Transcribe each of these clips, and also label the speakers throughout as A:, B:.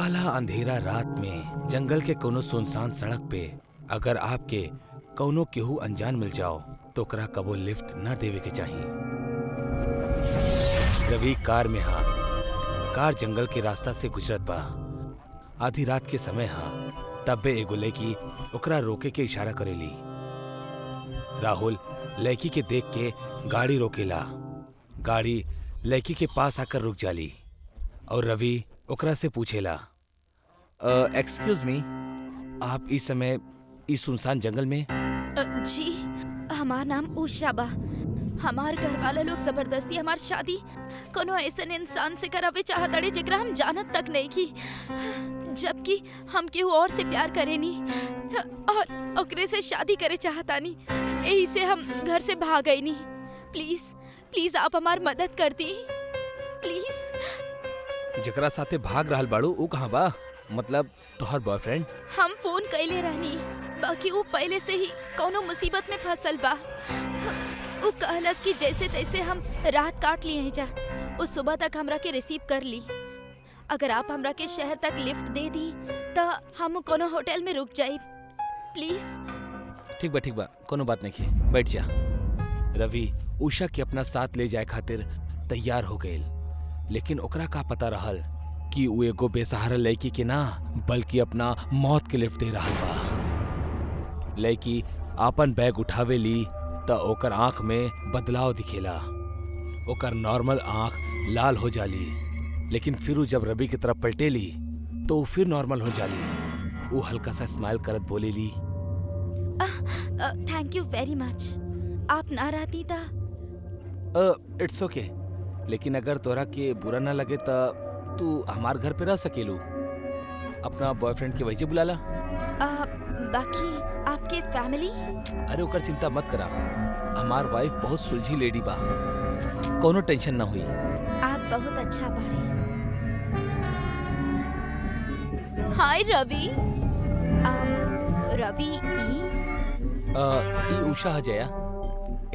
A: काला अंधेरा रात में जंगल के कोनो सुनसान सड़क पे अगर आपके कौनो केहू अनजान मिल जाओ तो ओकरा कबो लिफ्ट ना देवे के चाहिए। रवि कार में हा। कार जंगल के रास्ता से गुजरत बा। आधी रात के समय हा। तब्बे एगो लड़की ओकरा रोके के इशारा करेली। राहुल लड़की के देख के गाड़ी रोकेला। गाड़ी लड़की के पास आकर रुक जाली और रवि ओकरा से पूछेला, एक्सक्यूज मी, आप इस समय इस सुनसान जंगल में?
B: जी, हमार नाम उषा बा। हमार घर वाला लोग जबरदस्ती हमार शादी कोनो ऐसन इंसान से करावे चाहताड़े जेकरा हम जानत तक नहीं की, जबकि हम केहू और से प्यार करेनी और ओकरे से शादी करे चाहतानी। यही से हम घर से भाग गईनी। प्लीज प्लीज आप हमार मदद कर दी प्लीज।
A: जकरा साथे भाग रहल बाड़ू ऊ कहाँ बा? मतलब तोहर बॉयफ्रेंड?
B: हम फोन कइले रहनी, बाकी वो पहले से ही कोनो मुसीबत में फंसल बा। वो कहलस कि जैसे तैसे हम रात काट लिए हैं जा। वो सुबह तक हमरा के रिसीव कर ली। अगर आप हमरा के शहर तक लिफ्ट दे दी तो हम कोनो होटल में रुक जाए प्लीज।
A: ठीक बा, कोनो बात नहीं है, बैठ जा। रवि उषा के अपना साथ ले जाए खातिर तैयार हो गए, लेकिन ओकरा का पता रहल कि वो एगो बेसहारा लड़की के ना बल्कि अपना मौत के लिफ्ट दे रहल बा। लड़की आपन बैग उठावे ली त ओकर आंख में बदलाव दिखेला। ओकर नॉर्मल आंख लाल हो जाली, लेकिन फिर वो जब रवि की तरफ पलटेली तो वो फिर नॉर्मल हो जाली। वो हल्का सा स्माइल करत बोलेली,
B: थैंक यू वेरी मच। आप ना रहती था।
A: इट्स ओके, लेकिन अगर तोरा के बुरा ना लगे त तू हमार घर पे रह सकेलू। अपना बॉयफ्रेंड के वजह बुलाला।
B: बाकी आपके फैमिली?
A: अरे ओकर चिंता मत करा, हमार वाइफ बहुत सुलझी लेडी बा, कोनो टेंशन ना हुई।
B: आप बहुत अच्छा बाड़े। हाय रवि। रवि
A: ई उषा हजया।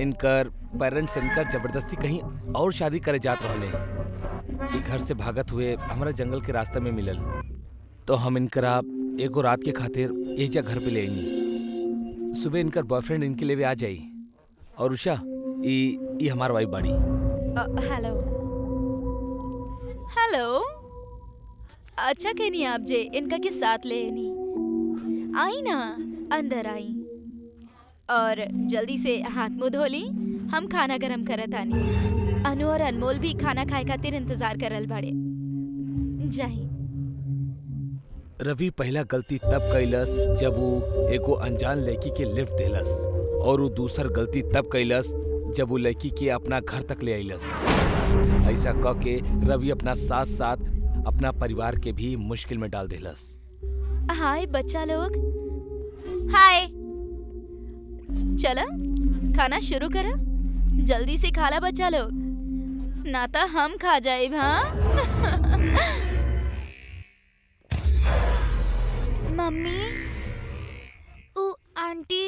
A: इनकर पेरेंट्स इनकर जबरदस्ती कहीं और शादी करे जात रहले। ई घर से भागत हुए हमारा जंगल के रास्ते में मिलल, तो हम इनकरा एगो रात के खातिर एक जगह घर पे ले आईनी। सुबह इनकर बॉयफ्रेंड इनके लिए आ जाई। और उषा ई हमार वाइफ बाड़ी।
B: Hello hello. अच्छा कहनी आप जे इनका के साथ ले आनी। आई ना, अंदर आई और जल्दी से हाथ मुंह धो ली। हम खाना गरम करत आनी। अनु और अनमोल भी खाना खाए खातिर इंतजार करल बाड़े। जाही।
A: रवि पहला गलती तब कैलस जब वो एगो अनजान लड़की के लिफ्ट देलस, और वो दूसर गलती तब कैलस जब वो लड़की के अपना घर तक ले आइलस। ऐसा कह के रवि अपना साथ साथ अपना परिवार के भी मुश्किल में डाल देलस।
B: हाय बच्चा लोग। हाय। चला खाना शुरू करा। जल्दी से खाला बच्चा लोग, ना तो हम खा जाए। हाँ मम्मी, ऊ आंटी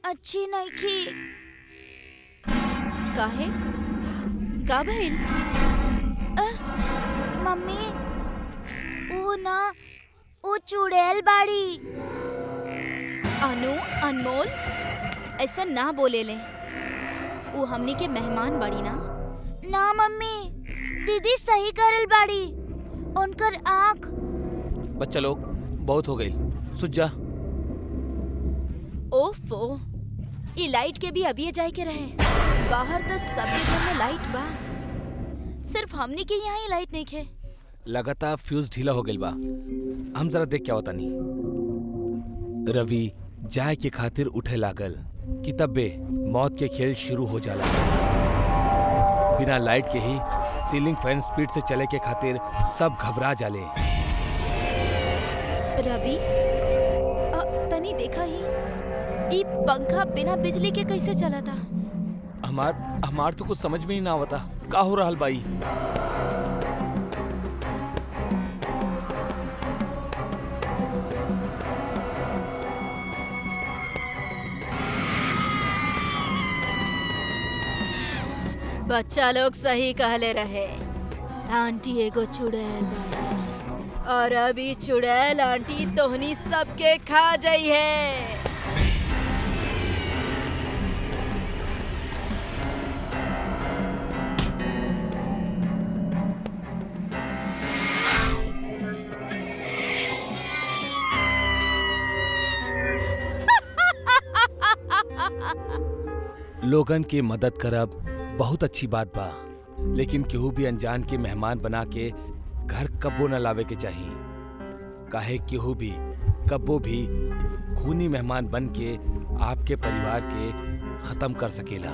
B: अच्छी नहीं थी। काहे? का भइल? मम्मी ऊ चुड़ैल बाड़ी। अनु अनमोल ऐसा ना बोले ले, वो हमनी के मेहमान बाड़ी ना। ना मम्मी, दीदी सही करल बाड़ी। उनकर आँख।
A: बच्चा लोग बहुत हो गई, सुझ जा।
B: ओफो, ये लाइट के भी अभी जाए के रहे। बाहर तो सबके घर में लाइट बा, सिर्फ हमनी के यहाँ ही लाइट नहीं खे।
A: लगातार फ्यूज ढीला हो गई बा। हम जरा देख क्या होता नहीं। रवि जाए के खातिर उठे लागल कि तब्बे मौत के खेल शुरू हो जाला। बिना लाइट के ही सीलिंग फैन स्पीड से चले के खातिर सब घबरा जाले।
B: रवि तनी देखा ही, ये पंखा बिना बिजली के कैसे चला था?
A: हमार तो कुछ समझ में ही ना आवता का हो रहल बाई।
B: बच्चा लोग सही कहले रहे। आंटी एगो चुड़ैल बाड़ी और अभी चुड़ैल आंटी तोहनी सबके खा जाई है।
A: लोगन की मदद करब बहुत अच्छी बात बा, लेकिन केहू भी अनजान के मेहमान बना के घर कब्बो न लावे के चाहिए। काहे केहू भी कब्बो भी खूनी मेहमान बन के आपके परिवार के खत्म कर सकेला।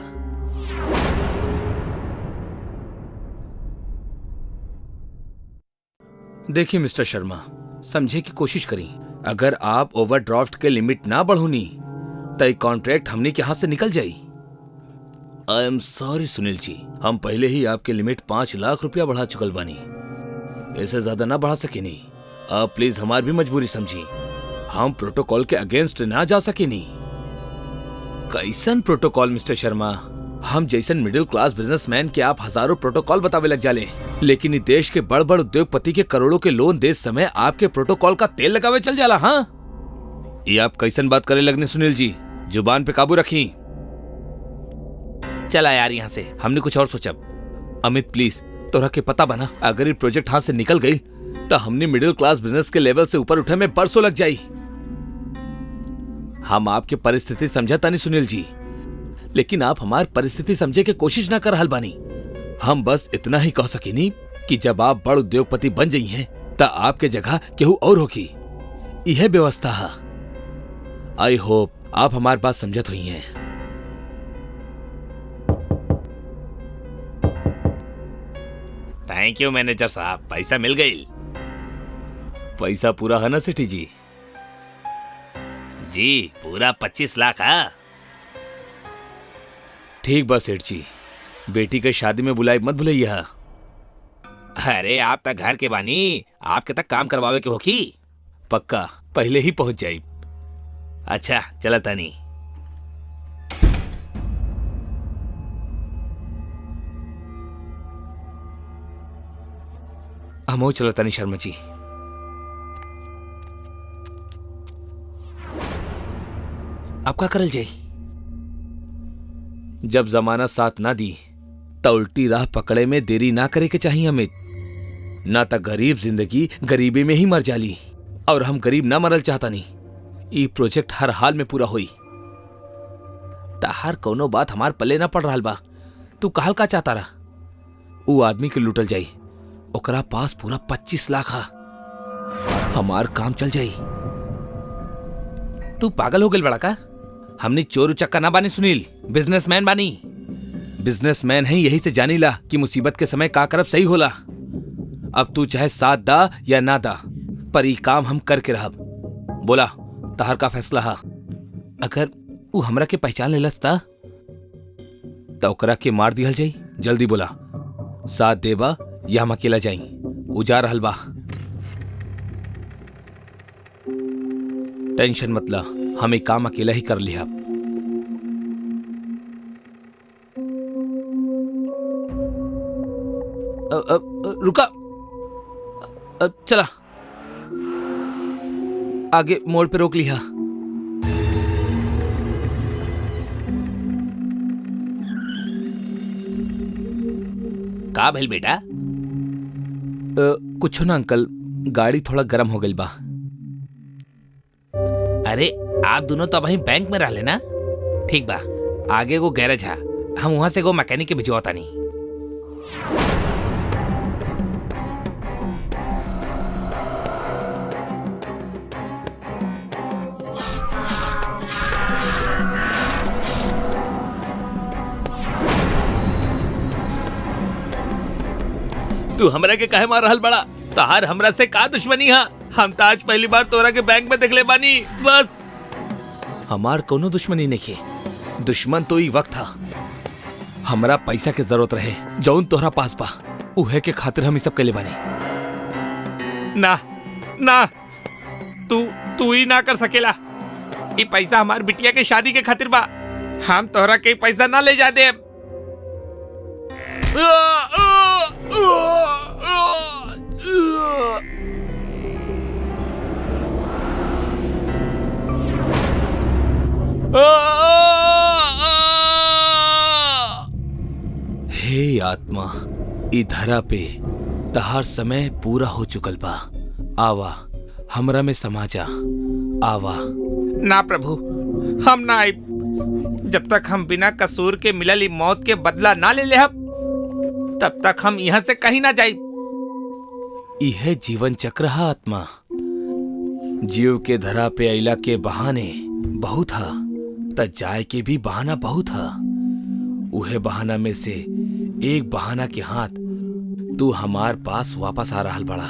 A: देखिए मिस्टर शर्मा, समझे की कोशिश करी। अगर आप ओवरड्राफ्ट के लिमिट ना बढ़ोनी तो ये कॉन्ट्रैक्ट हमने के हाथ से निकल जाई। I am sorry Sunil ji, हम पहले ही आपके लिमिट 5 लाख रुपया बढ़ा चुकल बानी, ऐसे ज्यादा ना बढ़ा सके नहीं। आप प्लीज हमारी भी मजबूरी समझी, हम प्रोटोकॉल के अगेंस्ट ना जा सके नहीं। कैसन प्रोटोकॉल मिस्टर शर्मा? हम जैसन मिडिल क्लास बिजनेसमैन के आप हजारों प्रोटोकॉल बतावे लग जाले, लेकिन देश के बड़ बड़ उद्योगपति के करोड़ों के लोन दे समय आपके प्रोटोकॉल का तेल लगावे चल जाला। हाँ, ये आप कैसन बात करे लगने सुनील जी, जुबान पे काबू रखी। चला यार यहाँ से, हमने कुछ और सोचा। अमित प्लीज, तोरा के पता बना अगर ये प्रोजेक्ट हाथ से निकल गई तो हमने मिडिल क्लास बिजनेस के लेवल से ऊपर उठे में बरसों लग जाई। हम आपकी परिस्थिति समझता नहीं सुनील जी, लेकिन आप हमारी परिस्थिति समझे के कोशिश ना कर हल बानी। हम बस इतना ही कह सकेनी कि जब आप बड़ उद्योगपति बन जाई हैं तो आपके जगह केहू और होगी। यह व्यवस्था है। आई होप आप हमारी बात समझत हुई हैं। थैंक यू मैनेजर साहब, पैसा मिल गई। पैसा पूरा है ना सेठी जी? जी पूरा 25 लाख है। ठीक बस सेठ जी, बेटी के शादी में बुलाई मत भूलिए। अरे आप तक घर के बानी, आपके तक काम करवावे के होगी। पक्का पहले ही पहुंच जाये। अच्छा चला तानी। हम चला तानी शर्मा जी। आपका करल जाई। जब जमाना साथ ना दी तो उल्टी राह पकड़े में देरी ना करे के चाहिए अमित, ना तो गरीब जिंदगी गरीबी में ही मर जाली, और हम गरीब ना मरल चाहता नहीं। ये प्रोजेक्ट हर हाल में पूरा हुई। ताहर कोनो बात हमार पल्ले ना पड़ रहा बा। तू कहल का चाहता रहा? वो आदमी के लूटल जाई, ओकरा पास पूरा 25 लाख है, हमार काम चल जाई। तू पागल हो गल बड़ा का? हमने चोर उचक्का ना बानी सुनील, बिजनेसमैन बानी। बिजनेसमैन है यही से जानी ला कि मुसीबत के समय का करब सही होला। अब तू चाहे साथ दा या ना दा, पर ये काम हम करके रहब। बोला तहर का फैसला है। अगर वो हमरा के पहचान लेलस ता तो ओकरा के मार दिहल जाई। जल्दी बोला, साथ देबा या हम अकेला जाई? उजा रहल बा। टेंशन मत ला, हम एक काम अकेला ही कर लिया। रुका, चला आगे मोड़ पे रोक लिया। का भइल बेटा? कुछ ना अंकल, गाड़ी थोड़ा गर्म हो गई बा। अरे आप दोनों तो वहीं बैंक में रह लेना। ठीक बा, आगे वो गैरेज है, हम वहां से वो मैकेनिक के भिजवाता नहीं। तू हमरा के काहे मार रहल बड़ा? तहार हमरा से का दुश्मनी है? हम तो आज पहली बार तोरा के बैंक में देखले बानी। बस हमार कोनो दुश्मनी नहीं है। दुश्मन तो ही वक्त था, हमरा पैसा के जरूरत रहे जौन तोहरा पास बा, उहे के खातिर हम ई सब के ले बानी। ना ना, तू ही ना कर सकेला। ये पैसा हमार बिटिया के शादी के खातिर बा। हम तोहरा के पैसा ना ले जा दे। आत्मा, ई धरा पे तहार समय पूरा हो चुकल बा। आवा हमरा में समा जा, आवा।
C: ना प्रभु, हम ना आई। जब तक हम बिना कसूर के मिलल ई मौत के बदला ना ले लेहब, तब तक हम यहाँ से कहीं ना जाई।
A: यह जीवन चक्र है आत्मा। जीव के धरा पे अइला के बहाने बहुत हा, त जाए के भी बहाना बहुत हा। उहे बहाना में से एक बहाना के हाथ तू हमार पास वापस आ रहल बड़ा।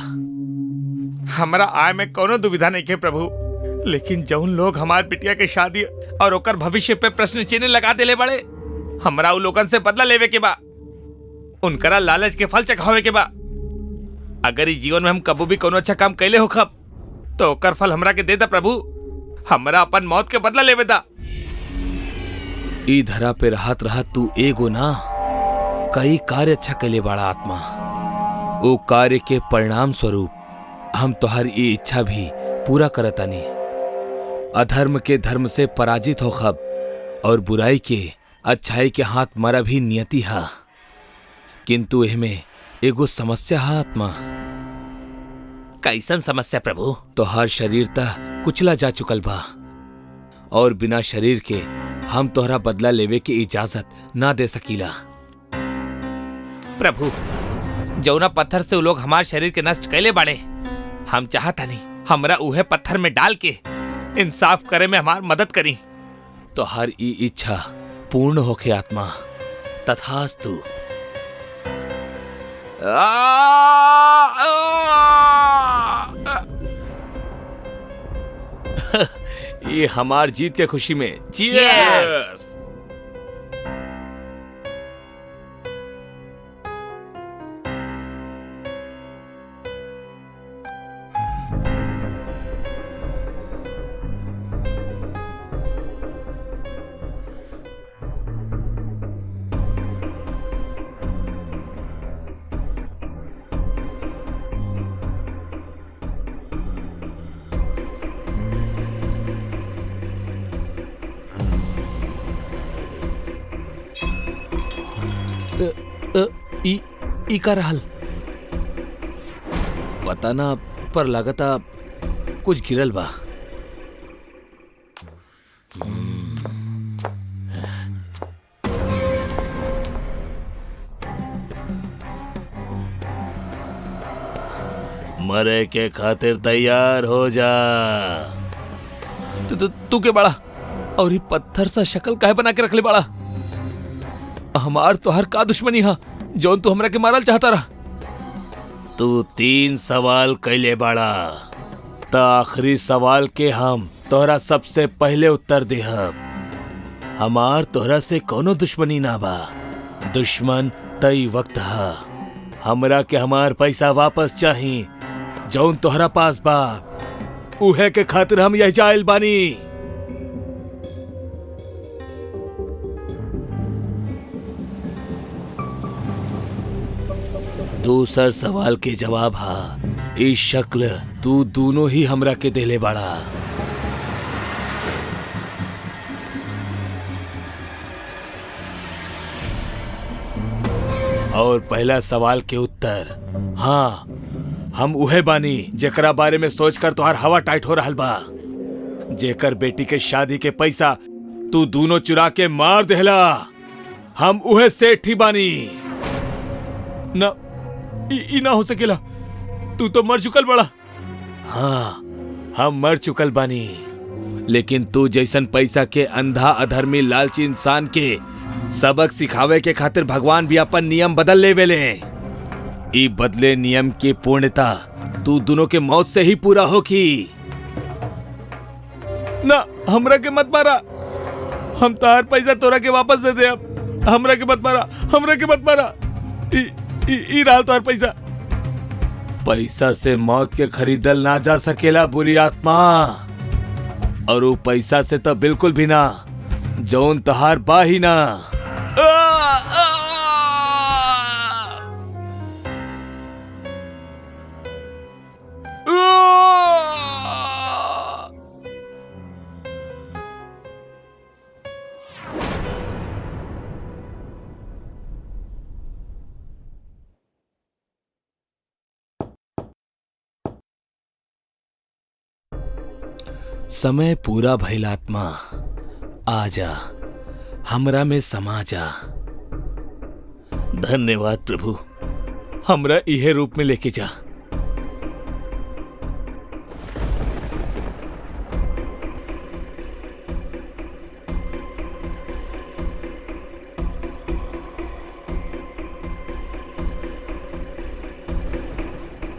C: हमरा आय में कोनो दुविधा नहीं के प्रभु, लेकिन जौन लोग हमार बिटिया के शादी और ओकर भविष्य पे प्रश्न चिन्ह लगा देले बड़े, हमरा उ लोगन से बदला लेवे के बा, उनकरा लालच के फल चखावे के बा। अगर इस जीवन में हम कबू भी कोनो अच्छा काम कैले हो खब, तो ओकर फल हमरा के दे दा प्रभु। हमरा अपन मौत के बदला लेवे दा।
A: ई धरा पे रहत रहत तू एगो ना कई कार्य अच्छा कैले बड़ा आत्मा। ओ कार्य के परिणाम स्वरूप हम तोहर ई इच्छा भी पूरा करतानी। अधर्म के धर्म से पराजित हो खब और बुराई के अच्छाई के हाथ मरा भी नियति हा। किंतु एहमे एगो समस्या हा आत्मा।
C: कैसन समस्या प्रभु?
A: तोहार शरीर तह कुचला जा चुकल बा और बिना शरीर के हम तोहरा बदला लेवे की इजाजत ना दे सकीला।
C: प्रभु, जौना पत्थर से उ लोग हमार शरीर के नष्ट कैले बाड़े, हम चाहता नहीं हमरा उहे पत्थर में डाल के इंसाफ करे में हमार मदद करी।
A: तोहार ई इच्छा पूर्ण होके आत्मा, तथास्तु। ये हमार जीत के खुशी में
C: Cheers!
A: ई का रहल पता ना, पर लगता कुछ गिरल बा।
D: मरे के खातिर तैयार हो जा।
A: तू के बड़ा और ये पत्थर सा शक्ल काहे बना के रख ले बड़ा? हमार तो हर का दुश्मनी हा जौन तू हमरा के मारल चाहता रहा।
D: तू 3 सवाल कैले बाड़ा,
A: त आखिरी सवाल के हम तोहरा सबसे पहले उत्तर देहब।
D: हमार तोहरा से कोनो दुश्मनी ना बा। दुश्मन तई वक्त हा। हमरा के हमार पैसा वापस चाही जौन तोहरा पास बा। उहे के खातिर हम यही जाइल बानी। दूसर सवाल के जवाब हा, इस शक्ल तू दोनों ही हमरा के देले बाड़ा। और पहला सवाल के उत्तर, हाँ हम उहे बानी जेकरा बारे में सोचकर तोहार हवा टाइट हो रहल बा। जेकर बेटी के शादी के पैसा तू दोनों चुरा के मार देहला। हम उहे सेठ ही बानी।
A: ना, ई ना हो सकेला। तू तो मर चुकल बड़ा।
D: हाँ हम मर चुकल बानी,
A: लेकिन तू जैसन पैसा के अंधा अधर्मी लालची इंसान के सबक सिखावे के खातिर भगवान भी अपन नियम बदल लेवेले। ई बदले नियम की पूर्णता तू दोनों के मौत से ही पूरा होगी। ना, हमरा के मत मारा। हम तार पैसा तोरा के वापस दे दे। अब हमरा के मत मारा, हमरा के मत मारा। ई राल तार पैसा।
D: पैसा से मौत के खरीदल ना जा सकेला बुरी आत्मा। और वो पैसा से तो बिल्कुल भी ना, जौन तहार बा ही ना। समय पूरा भइल आत्मा, आजा हमरा में समा जा। धन्यवाद प्रभु, हमरा इहे रूप में लेके जा।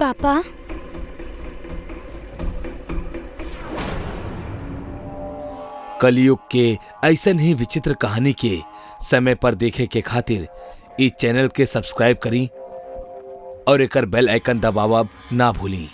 B: पापा,
D: कलयुग के ऐसन ही विचित्र कहानी के समय पर देखे के खातिर इस चैनल के सब्सक्राइब करी और एकर बेल आइकन दबावब ना भूली।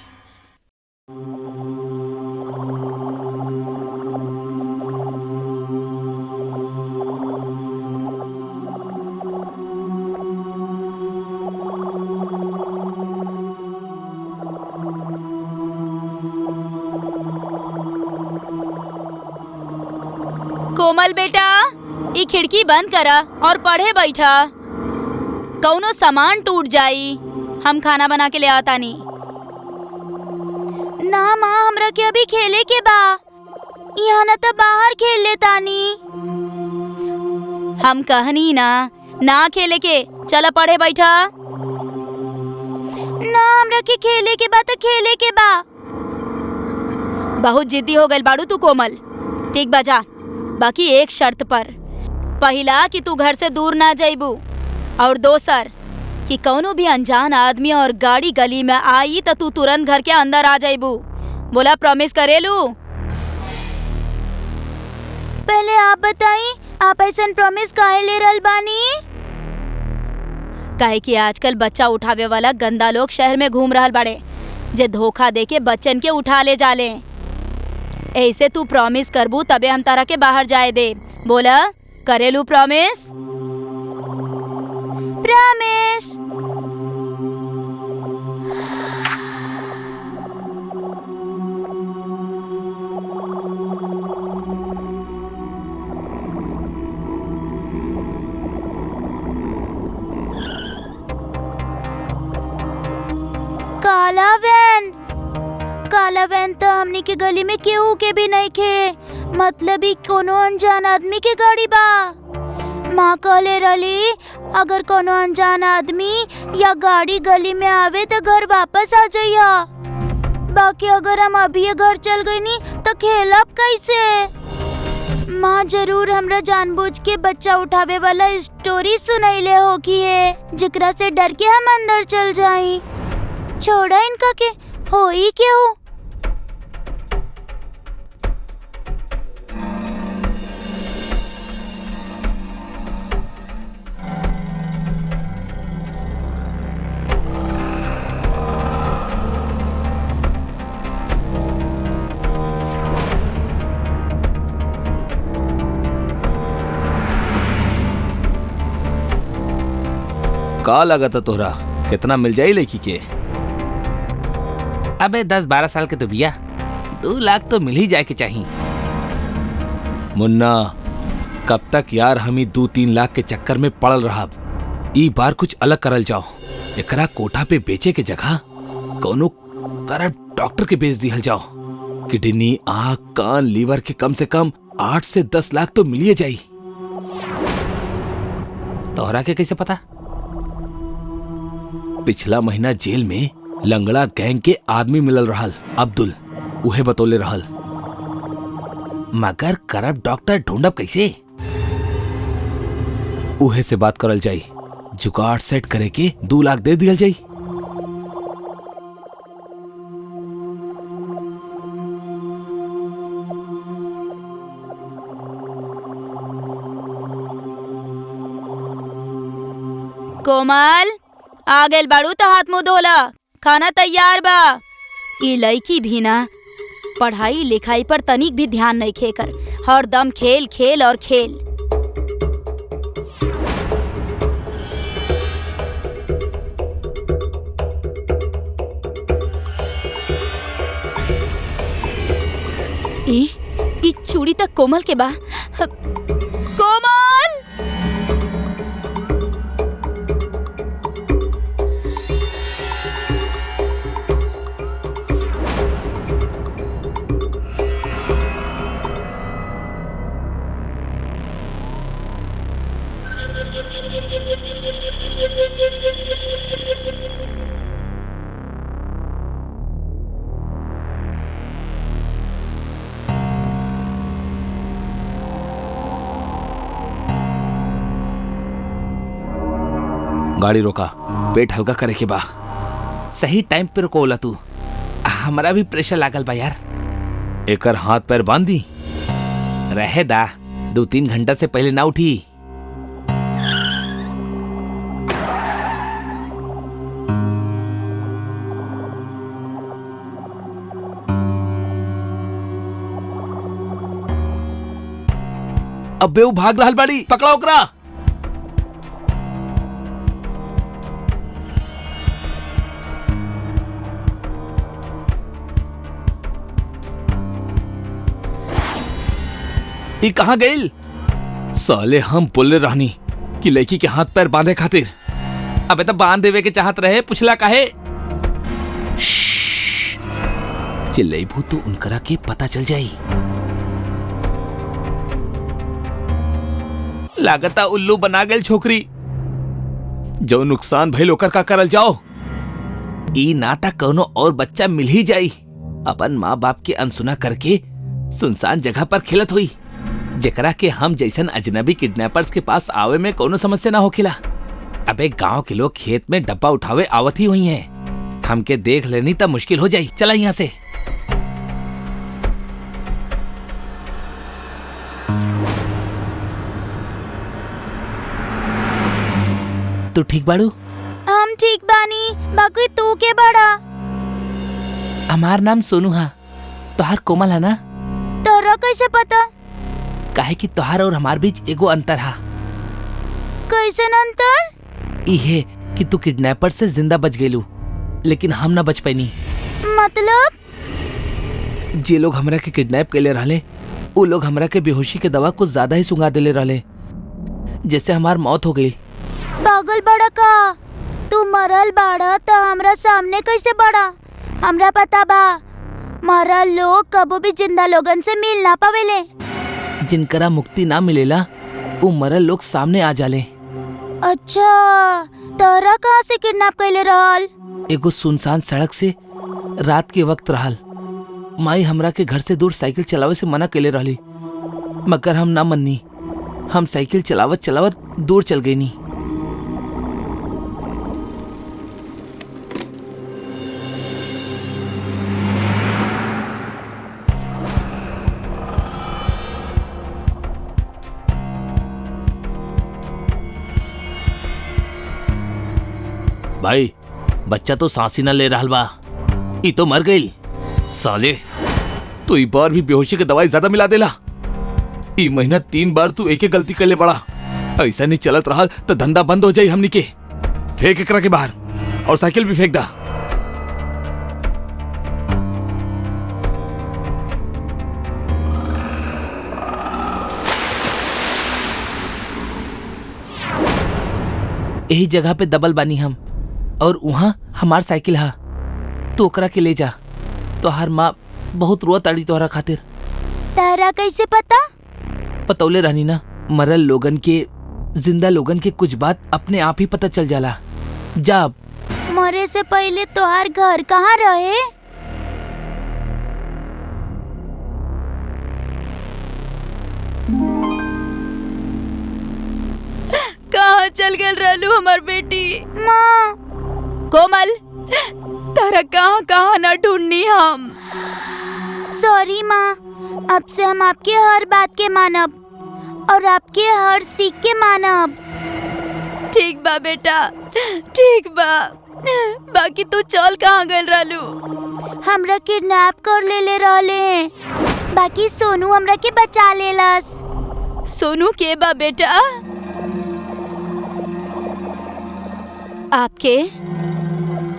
B: कोमल बेटा, ई खिड़की बंद करा और पढ़े बैठा। कौनो सामान टूट जाई। हम खाना बना के ले आतानी। ना माँ, हमरा के अभी खेले के बा। यहाँ न तो बाहर खेल लेतानी। हम कहनी ना खेले के। चला पढ़े बैठा। ना, हमरा के खेले के बा तो खेले के बा। बहुत जिद्दी हो गई बाड़ू तू कोमल। ठीक बजा, बाकी एक शर्त पर। पहला कि तू घर से दूर ना जाइबू, और दोसर कि कौनो भी अनजान आदमी और गाड़ी गली में आई तो तू तुरंत घर के अंदर आ जाइबू। बोला, प्रॉमिस करेलू? पहले आप बताई, आप ऐसा प्रॉमिस काहे ले रहल बानी? काहे कि आजकल बच्चा उठावे वाला गंदा लोग शहर में घूम रहल बाड़े, जे धोखा दे के बच्चन के उठा ले जाले। ऐसे तू प्रॉमिस करबू तबे हम तारा के बाहर जाए दे। बोला, करेलू प्रॉमिस? प्रॉमिस। काला वैन तो हमनी के गली में केहू के भी नहीं खे। मतलब ही कोनो अनजान आदमी के गाड़ी बा। माँ कहले रही अगर कोनो अनजान आदमी या गाड़ी गली में आवे तो घर वापस आ जाइया। बाकी अगर हम अभी घर चल गई नी तो खेलब कैसे? माँ जरूर हमरा जानबूझ के बच्चा उठावे वाला स्टोरी सुनैले होगी है, जिकरा से डर के हम अंदर चल जाई। छोड़ा इनका के होई क्यों?
D: का लगता तोहरा कितना मिल जाई लड़की के?
C: अबे 10-12 साल के तो बिया, 2 लाख तो मिल ही जाए के चाहिए।
D: मुन्ना, कब तक यार हम ही 2-3 लाख के चक्कर में पड़ल रहा। ई बार कुछ अलग करल जाओ। एकरा कोठा पे बेचे के जगह कोनो करप्ट डॉक्टर के बेच दिहल जाओ। किडनी, आँख, कान, लीवर के कम से कम 8 से 10 लाख तो मिलिए जाई।
C: तोहरा के कैसे पता?
D: पिछला महीना जेल में लंगड़ा गैंग के आदमी मिलल रहल, अब्दुल, उहे बतौले रहल।
C: मगर करप्ट डॉक्टर ढूंढब कैसे?
D: उहे से बात करल जाई। जुगाड़ सेट करे के 2 लाख दे दियल जाई।
B: कोमल, आ गइल बाड़ू तो हाथ मुंह धोला। खाना तैयार बा। ई लड़की भी ना पढ़ाई लिखाई पर तनिक भी ध्यान नहीं खेकर, हरदम खेल खेल और खेल। ई चूड़ी तक कोमल के बा। कोमल!
A: गाड़ी रोका, पेट हल्का करे के बा। सही टाइम पे रोकोला तू, हमारा भी प्रेशर लागल बा यार। एकर हाथ पैर बांध दी, रहे दा, 2-3 घंटा से पहले ना उठी। अबे वो भाग रहल बाड़ी, पकड़ा ओकरा। ई कहाँ गईल? साले हम बोले रहनी कि लड़की के हाथ पैर बांधे खातिर। अबे तो बांध देवे के चाहत रहे, पुछला काहे? चिल्लैबू तो उनकरा के पता चल जाई। लागता उल्लू बना गेल छोकरी। जो नुकसान भइल ओकर का करल जाओ। ई नाता कोनो और बच्चा मिल ही जाई, अपन माँ बाप के अनसुना करके सुनसान जगह पर खेलत हुई, जेकरा के हम जैसन अजनबी किडनैपर्स के पास आवे में कोनो समस्या ना होखेला। अबे गांव के लोग खेत में डब्बा उठावे आवत ही हुई हैं, हमके देख लेनी तब मुश्किल हो जाई। चला यहाँ से। तू ठीक बाड़ू?
B: हम ठीक बानी, बाकी तू के बड़ा?
A: हमार नाम सोनू हा, तोहार कोमल है ना?
B: तोरा कैसे पता?
A: काहे कि तोहार और हमार बीच एगो अंतर हा।
B: कैसन अंतर?
A: इहे कि तू किडनैपर से जिंदा बच गेलू, लेकिन हम ना बच पैनी।
B: मतलब?
A: जे लोग हमरा के किडनैप कैले रहले, वो लोग हमरा के बेहोशी के दवा कुछ ज्यादा ही सुंघा देले रहले, जिससे हमार मौत हो गई।
B: पागल बड़ा का? तू मरल बाड़ा तो हमरा सामने कैसे बड़ा? हमरा पता बा, मरल लोग कबो भी जिंदा लोगन से मिल ना पावेले।
A: जिनकरा मुक्ति ना मिलेला, वो मरल लोग सामने आ जाले।
B: अच्छा, तोरा कहाँ से किडनैप कैले रहल?
A: एगो सुनसान सड़क से रात के वक्त रहल। माई हमरा के घर से दूर साइकिल चलावे से मना कैले रहली, मगर हम ना मन्नी। हम साइकिल चलावत चलावत दूर चल गई नी। भाई, बच्चा तो सांस ही न ले रहल बा, ई तो मर गई। साले, तू एक बार भी बेहोशी के दवाई ज्यादा मिला देला। ई महीना 3 बार तू एक गलती कर ले बड़ा। ऐसा नहीं चलत रहा तो धंधा बंद हो जाई हमनी के। फेंक एकरा के बाहर, और साइकिल भी फेंक दा। यही जगह पे दबल बानी हम, और वहाँ हमार साइकिल हा। तू ओकरा के ले जा। तोहार माँ बहुत रोत अड़ी तोहरा खातिर।
B: तारा कैसे पता?
A: पतौले रहनी ना, मरल लोगन के जिंदा लोगन के कुछ बात अपने आप ही पता चल जाला। जा।
B: मरे से पहले तोहार घर कहाँ रहे? कहाँ चल गए रहलू हमार बेटी? माँ। कोमल, तारा कहाँ कहाँ न ढूंढनी हम। सॉरी माँ, अब से हम आपके हर बात के मानब और आपके हर सीख के मानब। ठीक बा बेटा, ठीक बा। बाकी तू चल कहाँ गए रहलू? हमरा किडनैप कर ले रहले हैं, बाकी सोनू हमरा के बचा लेलस। सोनू के बा बेटा? आपके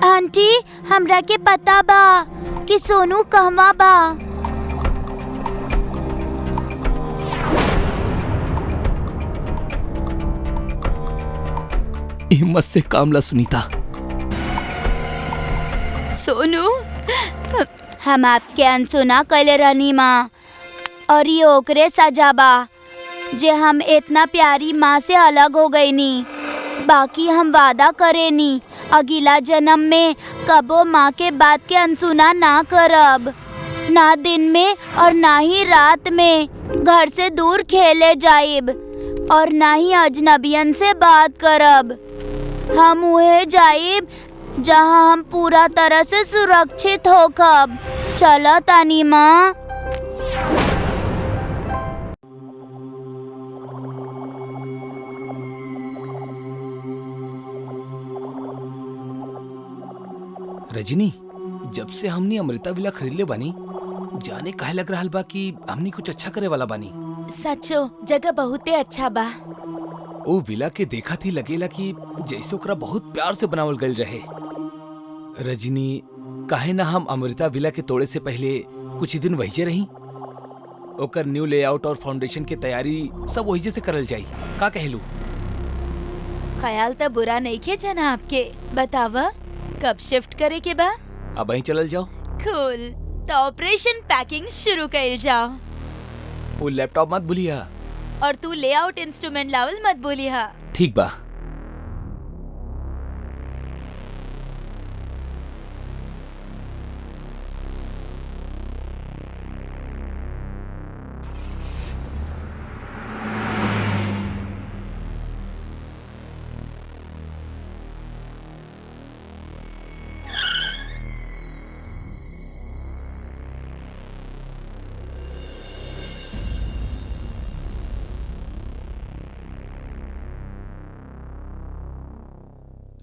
B: आंटी, हमरा के पता बा कि सोनू कहवा बा।
A: हिम्मत से काम ला सुनीता।
B: सोनू, हम आपके अनसुना कैले रहनी माँ, और ये ओकरे सजा बा जे हम इतना प्यारी माँ से अलग हो गई नी। बाकी हम वादा करेनी, अगला जन्म में कबो माँ के बात के अनसुना ना करब। ना दिन में और ना ही रात में घर से दूर खेले जाइब, और ना ही अजनबियन से बात करब। हम उहे जाइब जहाँ हम पूरा तरह से सुरक्षित होकब। चला तानी माँ।
A: रजनी, जब से हमनी अमृता विला खरीद ले बानी, जाने काहे लग रहा बा कि हमनी कुछ अच्छा करे वाला बानी।
B: सचो जगह बहुते अच्छा बा।
A: ओ विला के देखा थी लगेला कि जैसे ओकरा बहुत प्यार से बनावल गइल रहे। रजनी, काहे ना हम अमृता विला के तोड़े से पहले कुछ ही दिन वहीजे रही। ओकर न्यू लेआउट और फाउंडेशन के तैयारी सब वहीजे से करल जाई। का कहलू?
B: ख्याल तो बुरा नहीं खे जनाब के। बतावा कब शिफ्ट करे के बा?
A: अब वहीं चलल जाओ।
B: कूल, तो ऑपरेशन पैकिंग शुरू कइल जाओ।
A: वो लैपटॉप मत भूलिया।
B: और तू लेआउट इंस्ट्रूमेंट लावल मत भूलिया।
A: ठीक बा।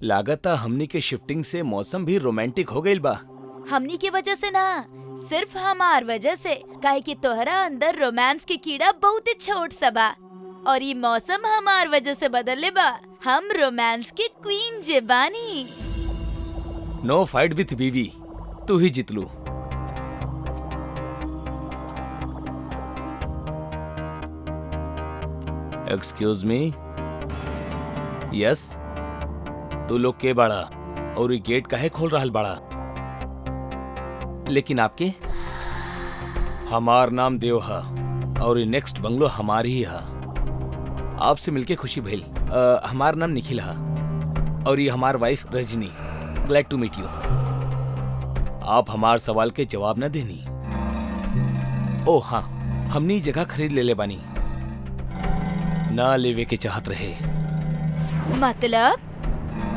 A: लागता हमनी के शिफ्टिंग से मौसम भी रोमांटिक हो गइल बा।
B: हमनी की वजह से ना, सिर्फ हमार वजह से। काहे कि तोहरा अंदर रोमांस के कीड़ा बहुत ही छोट सा बा और ये मौसम हमार वजह से बदलले बा। हम रोमांस की क्वीन जे बानी।
A: नो फाइट विथ बीवी, तू ही जीत लू। Excuse me. यस, तू लोग के बाड़ा और ये गेट काहे खोल रहल बाड़ा? लेकिन आपके? हमार नाम देव हा और ये नेक्स्ट बंगलो हमारी ही हा। आपसे मिलके खुशी भइल। हमार नाम निखिल हा और ये हमार wife Rajni. Glad to meet you. आप हमार सवाल के जवाब न देनी। ओ हाँ, हमनी जगह खरीद ले बानी। ना लेवे के चाहत रहे।
B: मतलब?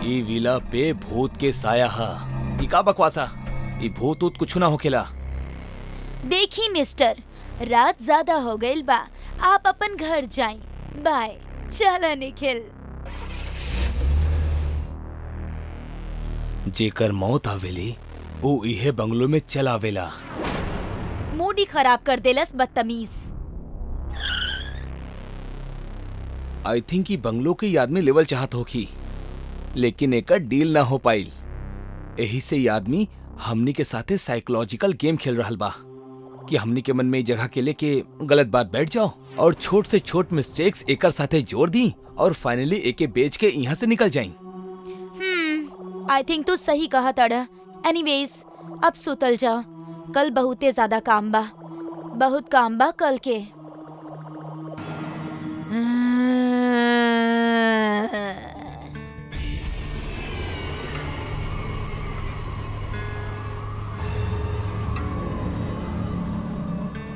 A: ई विला पे भूत के साया हा। ई का बकवासा? ई भूत ऊत कुछ ना होखेला।
B: देखी मिस्टर, रात ज्यादा हो गइल बा। आप अपन घर जाएं। बाय। चला निखिल।
A: जेकर मौत आवेली वो इहे बंगलो में चल आवेला।
B: मूड ही खराब कर देलस बदतमीज।
A: आई थिंक ई बंगलो के आदमी लेवल चाहत होखी, लेकिन एकर डील ना हो पाइल। यही से ये आदमी हमनी के साथे साइकोलॉजिकल गेम खेल रहल बा कि हमनी के मन में जगह के लेके गलत बात बैठ जाओ और छोट से छोट मिस्टेक्स एकर साथे जोड़ दी और फाइनली एके बेच के यहाँ से निकल जाई।
B: आई थिंक तू सही कहा तड़ा। एनीवेज, अब सुतल जा। कल बहुते ज्यादा काम बा। बहुत काम बा कल के।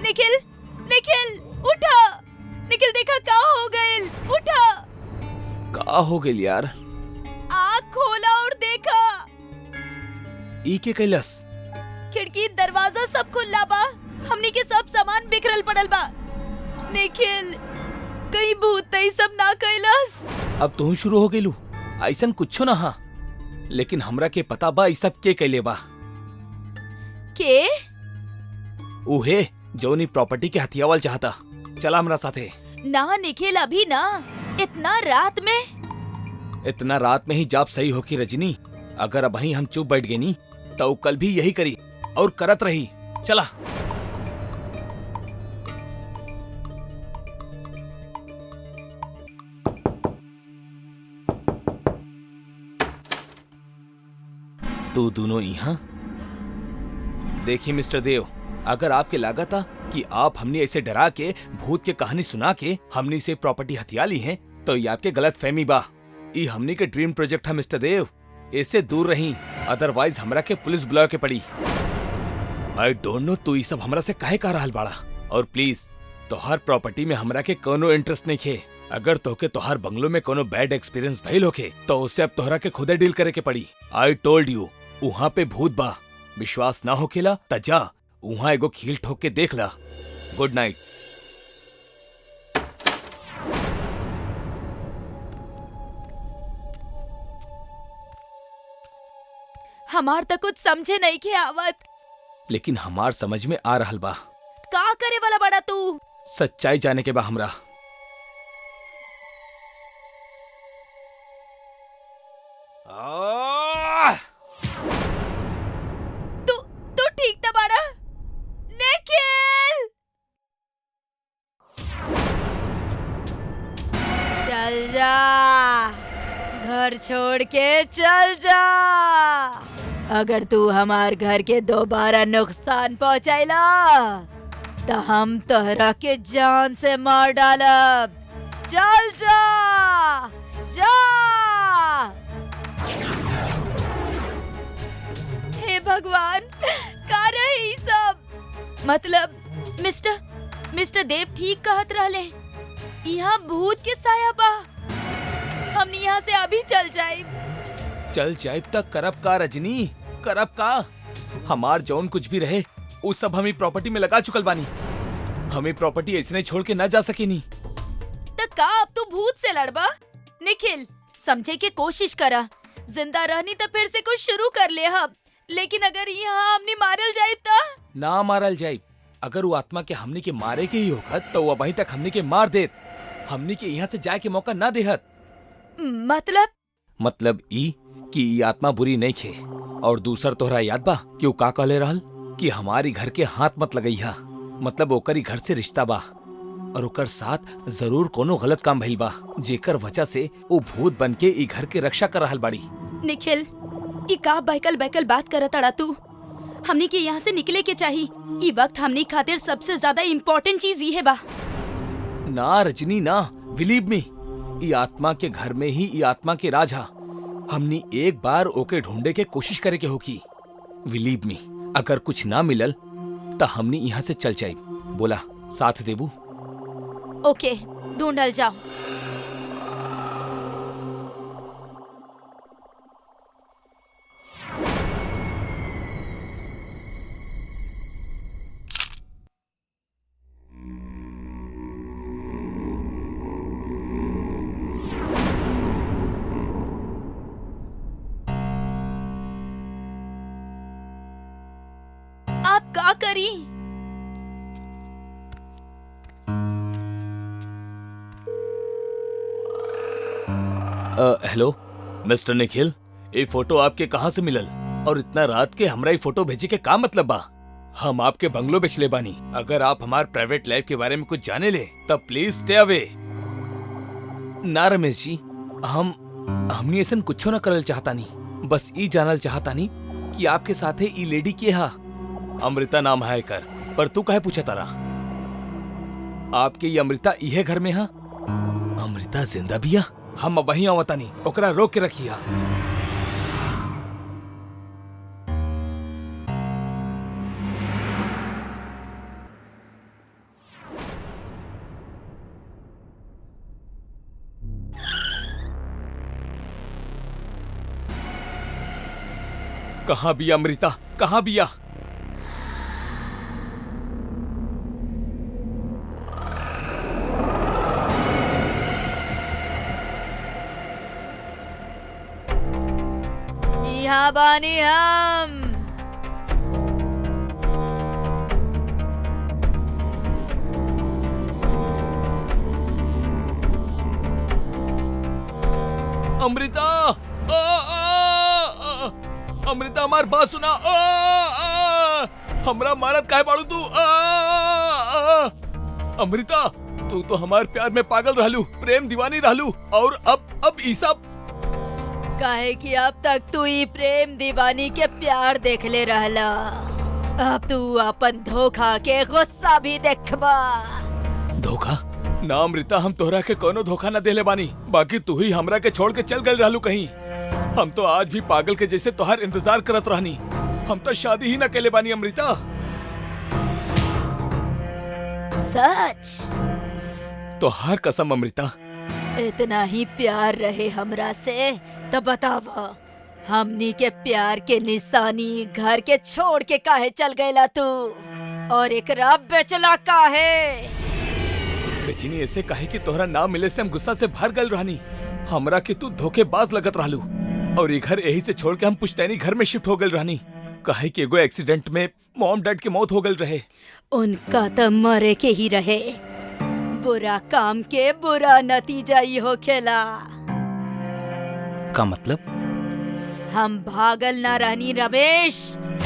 B: निखिल, निखिल उठा। निखिल देखा क्या हो गइल। उठा।
A: का हो गइल यार?
B: आँख खोला और देखा।
A: ई के कैलस?
B: खिड़की दरवाजा सब खुला बा। हमनी के सब सामान बिखरल पड़ल बा। निखिल, कहीं भूत तई सब ना कैलस?
A: अब तू शुरू हो गइलू। ऐसन कुछो ना हा, लेकिन हमरा के पता बा ई सब के कैले बा।
B: के?
A: उहे जौनी प्रॉपर्टी के हथियावल चाहता। चला हमरा साथे।
B: ना निखिल, अभी ना। इतना रात में?
A: इतना रात में ही जाप सही हो की रजनी। अगर अब ही हम चुप बैठ गए नी तो कल भी यही करी और करत रही। चला। तू दोनों यहाँ? देखिए मिस्टर देव, अगर आपके लागत था कि आप हमने ऐसे डरा के भूत के कहानी सुना के हमने से प्रॉपर्टी हथिया ली है, तो ये आपके गलत फहमी बा। ये हमने के ड्रीम प्रोजेक्ट है मिस्टर देव। इससे दूर रही, अदरवाइज हमरा के पुलिस बुला के पड़ी। आई डोंट नो तू ये सब हमरा से काहे कह रहल बाड़ा। और प्लीज, तो हर प्रॉपर्टी में हमरा के कोनो इंटरेस्ट नहीं खे।
D: अगर तोके तोहार बंगलो में कोनो बैड एक्सपीरियंस भइल होके तो उससे अब तोहरा के खुदे डील करे के पड़ी। आई टोल्ड यू, वहाँ पे भूत बा। विश्वास ना होकेला त जा वहाँ एगो खील ठोक के देख ला। Good night.
B: हमार तक कुछ समझे नहीं के आवत।
D: लेकिन हमार समझ में आ रहल बा।
B: का करे वाला बड़ा तू?
D: सच्चाई जाने के बा हमरा।
B: तू ठीक था बड़ा? निखिल चल जा, घर छोड़ के चल जा। अगर तू हमार घर के दोबारा नुकसान पहुंचाइला तो हम तोहरा के जान से मार डालब। चल जा, जा। हे भगवान, का रही सब? मतलब मिस्टर देव ठीक कहत रहले, यहाँ भूत के साया बा। हमनी यहाँ से अभी चल जाए।
D: चल जाइब तक करब का रजनी, करब का? हमार जौन कुछ भी रहे वो सब हमें प्रॉपर्टी में लगा चुकल बानी। हमें प्रॉपर्टी ऐसे नहीं छोड़ के न जा सकेनी।
B: तो का अब तू भूत से लड़बा? निखिल समझे के कोशिश करा। जिंदा रहनी तो फिर से कुछ शुरू कर ले हम। लेकिन अगर यहाँ हमने मारल जाइब ता?
D: ना मारल जाइब। अगर वो आत्मा के हमनी के मारे के ही होखत तो वो वहीं तक हमनी के मार देत। हमनी के यहाँ से जाए के मौका ना देहत। मतलब ई कि ई आत्मा बुरी नहीं खे। और दूसर तोहरा याद बा कि वो का कहले रहल कि हमारी घर के हाथ मत लगइहा। मतलब ओकरी घर से रिश्ता बा और ओकर साथ जरूर कोनो गलत काम भइल बा, जेकर वजह से वो भूत बन के ई घर के रक्षा कर रहल बाड़ी।
B: निखिल ई का बैकल बात करत अड़ा तू? हमनी के यहाँ से निकले के चाहिए। ई वक्त हमनी खातिर सबसे ज्यादा इम्पोर्टेंट चीज ये है बा।
D: ना रजनी ना, बिलीव मी, ई आत्मा के घर में ही ई आत्मा के राज हा। हमनी एक बार ओके ढूंढे के कोशिश करे के होकी। बिलीव मी, अगर कुछ ना मिलल तो हमनी यहाँ से चल जाए। बोला साथ देबू?
B: ओके, ढूंढल जाओ। आप का करी?
D: हेलो मिस्टर निखिल, ये फोटो आपके कहाँ से मिलल और इतना रात के हमरा ये फोटो भेजे के का मतलब बा? हम आपके बंगलो बेचले बानी। अगर आप हमार प्राइवेट लाइफ के बारे में कुछ जाने ले तब प्लीज स्टे अवे। ना रमेश जी, हमनी ऐसा कुछ ना करल चाहता नहीं। बस ई जानल चाहता नहीं कि आपके साथे ई लेडी के हा। अमृता नाम है कर, पर तू काहे पूछा तारा? आपके ये अमृता इहे घर में हा? अमृता जिंदा बिया? हम वहीं आवता नहीं, ओकरा रोक के रखिया। कहाँ बिया अमृता, कहाँ बिया?
B: यहाँ बानी हम।
D: अमृता, अमृता हमार बात सुना। हमरा मारत काहे बाड़ू तू? अमृता, तू तो हमार प्यार में पागल रहलू, प्रेम दीवानी रहलू, और अब ई सब
B: काहे कि अब तक तू ही प्रेम दीवानी के प्यार देख ले रहला। अब तू अपन धोखा के गुस्सा भी देखबा।
D: धोखा? ना अमृता, हम तोहरा के कोनो धोखा न देले बानी। बाकी तू ही हमरा के छोड़ के चल गए रहलू कहीं। हम तो आज भी पागल के जैसे तोहार इंतजार करत रहनी। हम तो शादी ही न केले बानी अमृता।
B: सच?
D: तोहार कसम अमृता,
B: इतना ही प्यार रहे हमरा से तो बतावा, हमनी के प्यार के निशानी घर के छोड़ के काहे चल गएला तू, और एकरा बेचला काहे?
D: बेचिनी ऐसे काहे कि तोहरा नाम मिले से हम गुस्सा से भर गल रहनी। हमरा के तू धोखेबाज लगत रहलू और ये घर यही से छोड़ के हम पुश्तैनी घर में शिफ्ट हो गल रहनी। काहे कि एगो एक्सीडेंट में मॉम डैड के मौत हो गल रहे।
B: उनका तो मरे के ही रहे। बुरा काम के बुरा नतीजा ही होखेला।
A: का मतलब?
B: हम भागल ना रहनी रमेश,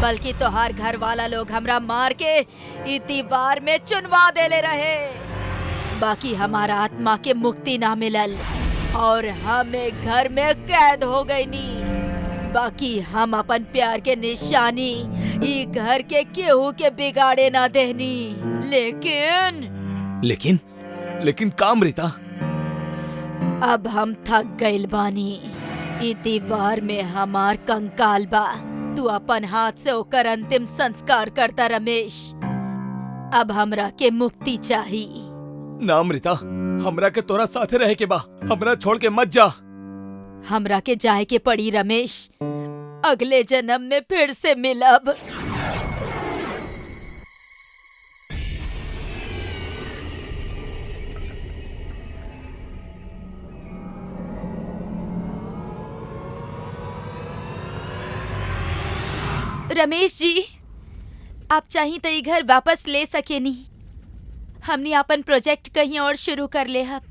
B: बल्कि तोहार घर वाला लोग हमरा मार के इस दीवार में चुनवा देले रहे। बाकी हमारा आत्मा के मुक्ति ना मिलल और हम एक घर में कैद हो गई नी। बाकी हम अपन प्यार के निशानी ई घर के केहू के बिगाड़े ना देनी।
D: लेकिन काम रीता,
B: अब हम थक गइल बानी। ई दीवार में हमार कंकाल बा। तू अपन हाथ से ओकर अंतिम संस्कार करता रमेश। अब हमरा के मुक्ति चाहिए।
D: नाम रीता, हमरा के तोरा साथे रहे के बा। हमरा छोड़ के मत जा।
B: हमरा के जाए के पड़ी रमेश। अगले जन्म में फिर से मिलब। रमेश जी, आप चाहिए तो ये घर वापस ले सकेनी। हमने अपन प्रोजेक्ट कहीं और शुरू कर ले हब।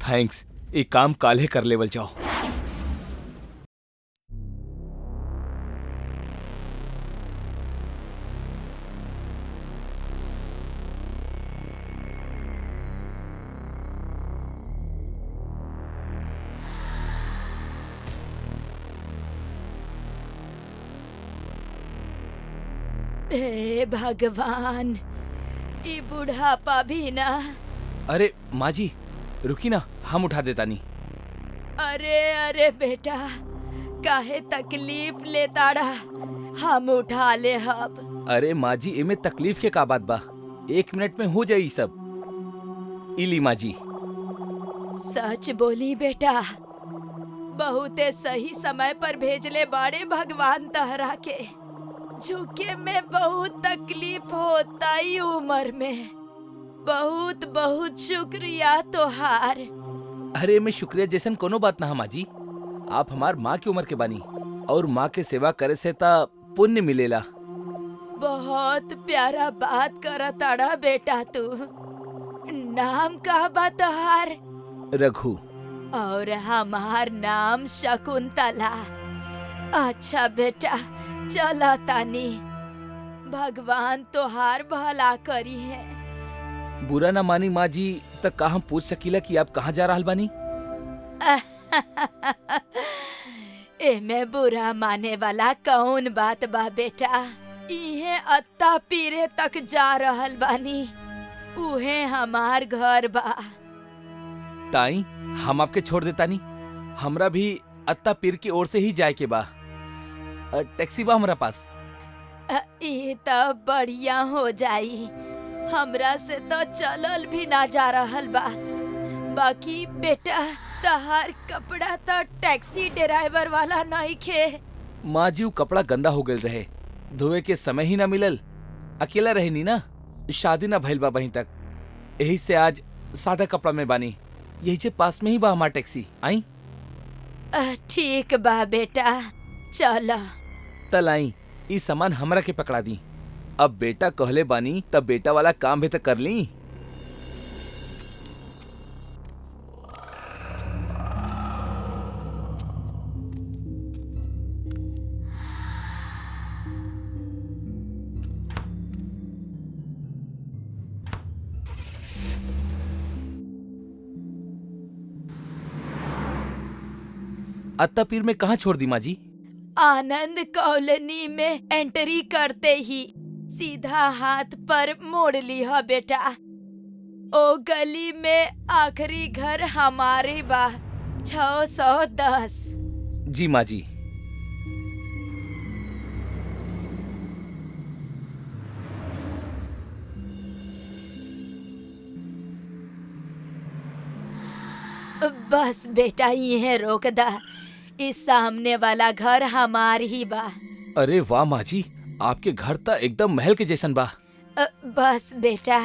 D: थैंक्स, एक काम काल्हे कर लेवल जाओ।
B: हे भगवान, ये बुढ़ापा भी ना।
A: अरे माँ जी रुकी ना, हम उठा देता नहीं।
B: अरे बेटा, काहे तकलीफ लेताड़ा, हम उठा ले हब।
A: अरे माँ जी, इमे तकलीफ के का बात बा, 1 मिनट में हो जाई सब। इली माँ जी।
B: सच बोली बेटा, बहुते सही समय पर भेजले बाड़े भगवान तहरा के। झुके में बहुत तकलीफ होता ही उम्र में। बहुत बहुत शुक्रिया तोहार।
A: अरे मैं शुक्रिया जैसन कोनो बात ना है माँ जी। आप हमार माँ की उम्र के बानी और माँ के सेवा करे से ता पुण्य मिलेला।
B: बहुत प्यारा बात करताड़ा बेटा तू। नाम का बा तोहार?
A: रघु।
B: और हमार नाम शकुंतला। अच्छा बेटा, चला तानी। भगवान तोहार भला करी है।
A: बुरा ना मानी माँ जी, तक का हम पूछ सकीला कि आप कहाँ जा रहल बानी?
B: एमे बुरा माने वाला कौन बात बा बेटा। इहे अत्ता पीरे तक जा रहल बानी। उहे हमार घर बा।
A: ताई हम आपके छोड़ देता नहीं। हमरा भी अत्ता पीर की ओर से ही जाए के बा। टैक्सी बा हमरा पास।
B: ये तो बढ़िया हो जाई। हमरा से तो चलल भी ना जा रहल बा। बाकी बेटा, तहार कपड़ा तो टैक्सी ड्राइवर वाला नहीं खे।
A: माँ जी, वो कपड़ा गंदा हो गल रहे, धोए के समय ही ना मिलल। अकेला रहनी ना, शादी ना भइल बा वहीं तक, यही से आज सादा कपड़ा में बानी। यही से पास में ही बा हमार टैक्सी। आई?
B: ठीक बा बेटा, चला।
A: तल आई, ई सामान हमरा के पकड़ा दी। अब बेटा कहले बानी तब बेटा वाला काम भी तो कर ली। अत्ता पीर में कहाँ छोड़ दी माँ जी?
B: आनंद कॉलोनी में एंट्री करते ही सीधा हाथ पर मोड़ लिया बेटा। ओ गली में आखिरी घर हमारे बा, 610।
A: जी माँ जी।
B: बस बेटा ये रोक दा, इस सामने वाला घर हमार ही बा।
A: अरे वाह माँ जी, आपके घर तो एकदम महल के जैसन बा।
B: बस बेटा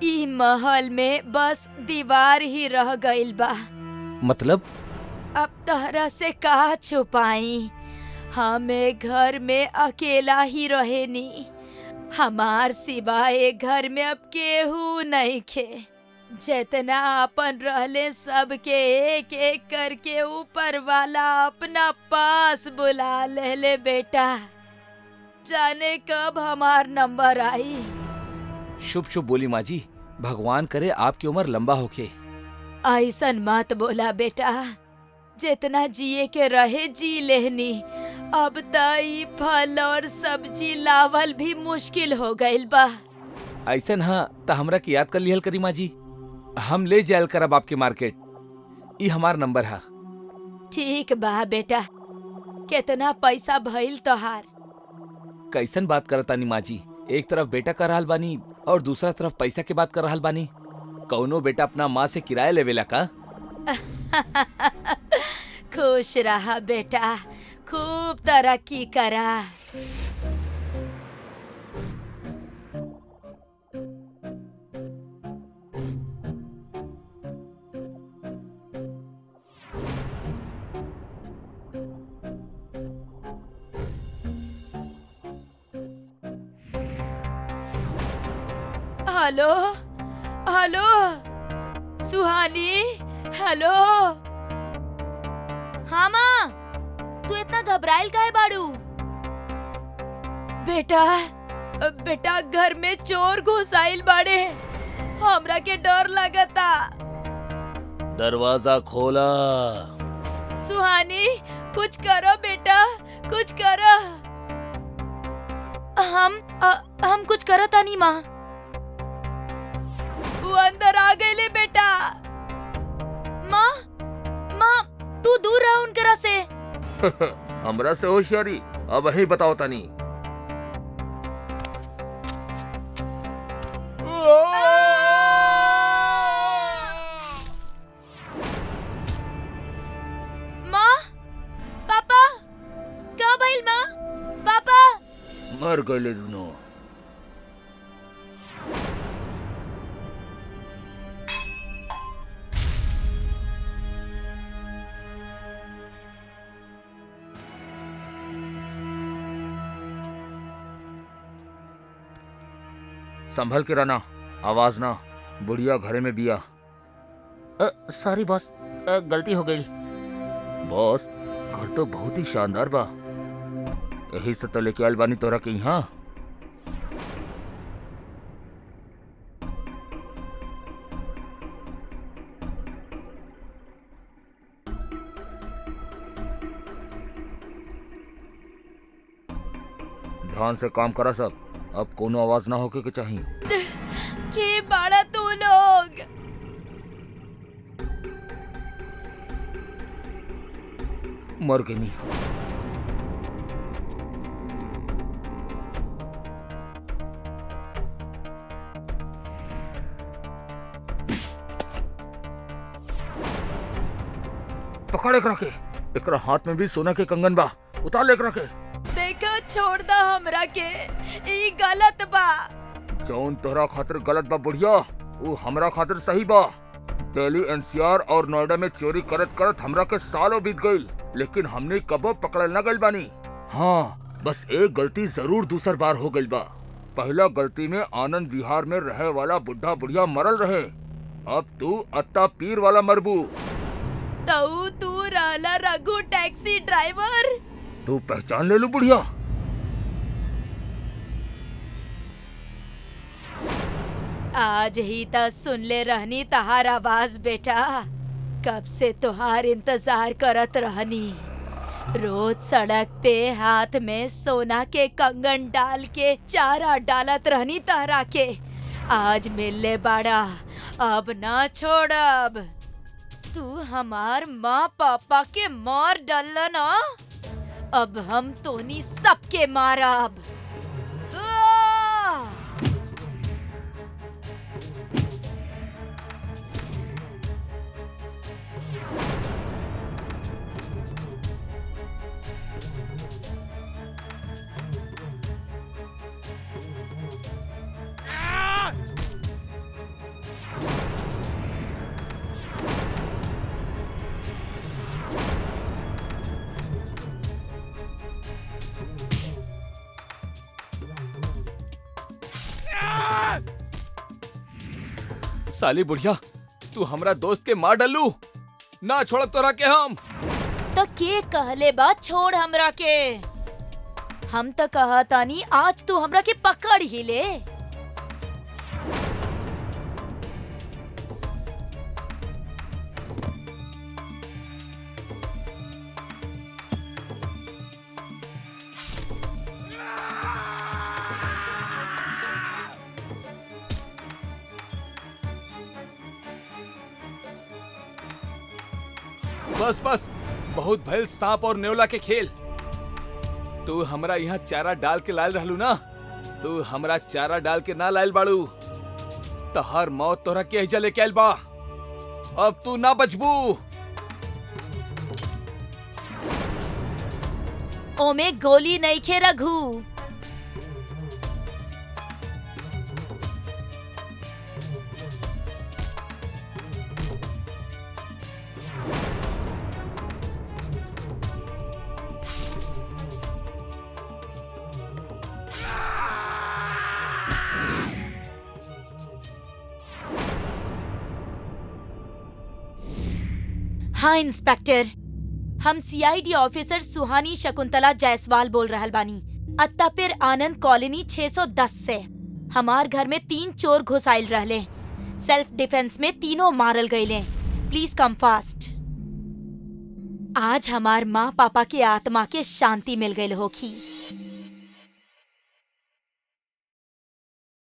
B: ई महल में बस दीवार ही रह गइल बा।
A: मतलब?
B: अब तहरा से का छुपाई, हमें घर में अकेला ही रहेनी। हमार सिवाय घर में अब केहू नहीं खे। जितना अपन रहले सबके एक एक करके ऊपर वाला अपना पास बुला ले बेटा। जाने कब हमार नंबर आई।
A: शुभ शुभ बोली माँ जी, भगवान करे आपकी उम्र लंबा होके।
B: ऐसन मत बोला बेटा, जितना जिए के रहे जी लेहनी। अब त ई फल और सब्जी लावल भी मुश्किल हो गइल बा।
A: ऐसन हाँ तो हमरा के याद कर लिहल करी माँ जी, हम ले जायल करब आपके मार्केट। ई हमार नंबर है।
B: ठीक बा बेटा, कितना पैसा भइल तोहार?
A: कैसन बात करतानी माँ जी, एक तरफ बेटा कर रहल बानी और दूसरा तरफ पैसा के बात कर रहल बानी। कौनो बेटा अपना माँ से किराया लेवेला का?
B: खुश रहा बेटा, खूब तरक्की करा। हेलो हेलो सुहानी, हेलो। हाँ माँ, तू इतना घबराइल काहे बाड़ू? बेटा घर में चोर घुस आइल बाड़े, हमरा के डर लगता।
D: दरवाजा खोला।
B: सुहानी कुछ करो बेटा, कुछ करो। हम कुछ करत तानी माँ। वो अंदर आ गए बेटा। माँ तू दूर रह उनकरा से।
D: हमरा से होशियारी अब ही बताओ तनी।
B: माँ, पापा, कहाँ भइल माँ? पापा
D: मर गए दोनों। संभल के रहना, आवाज ना। बुढ़िया घरे में बिया। सॉरी बॉस, गलती हो गई। बॉस घर तो बहुत ही शानदार बा, यही से तो लेके आइल बानी तोरा के यहाँ। ध्यान से काम करा सब, अब कोनो आवाज ना होके के चाहिए।
B: के बाड़ा तू लोग?
D: मर गई नहीं। पकड़ एकरा के, एकरा हाथ में भी सोना के कंगन बा, उतार ले एकरा के।
B: देखा छोड़ दा हमरा के, ई गलत बा।
D: जौन तोहरा खातिर गलत बा बुढ़िया, वो हमरा खातिर सही बा। दिल्ली एनसीआर और नोएडा में चोरी करत करत हमरा के सालों बीत गईल, लेकिन हमने कबो पकड़ल न गइल बानी। हाँ, बस एक गलती जरूर दूसर बार हो गइल बा। पहला गलती में आनंद विहार में रहे वाला बुढ़ा बुढ़िया मरल रहे, अब तू अत्ता पीर वाला मरबू।
B: तू रहला रघु टैक्सी ड्राइवर।
D: तू पहचान ले लू बुढ़िया।
B: आज ही तो सुन ले रहनी तहार आवाज बेटा, कब से तुहार इंतजार करत रहनी। रोज सड़क पे हाथ में सोना के कंगन डाल के चारा डालत रहनी तहरा के। आज मिलले बाड़ा, अब ना छोड़ब। तू हमार माँ पापा के मार डाल ना, अब हम तोनी सबके मारब।
D: साली बुढ़िया, तू हमरा दोस्त के मार डलू ना छोड़ तोरा के हम।
B: तो के कहले बा छोड़ हमरा के? हम तो कहतानी आज तू हमरा के पकड़ ही ले।
D: बस बस, बहुत भयल सांप और नेवला के खेल। तू हमरा यहाँ चारा डाल के लायल रहलू ना, तू हमरा चारा डाल के ना लायल बाड़ू, तो हर मौत तोरा के हिजा लेके आयल बा। अब तू ना बचबू।
B: ओमे गोली नहीं खे रघु। हाँ इंस्पेक्टर, हम सीआईडी ऑफिसर सुहानी शकुंतला जायसवाल बोल रहल बानी, अत्तापिर आनंद कॉलोनी 610 से। हमार घर में 3 चोर घुस आइल रहले। सेल्फ डिफेंस में तीनों मारल गईले। Please come fast. आज हमार माँ पापा के आत्मा के शांति मिल गई होखी।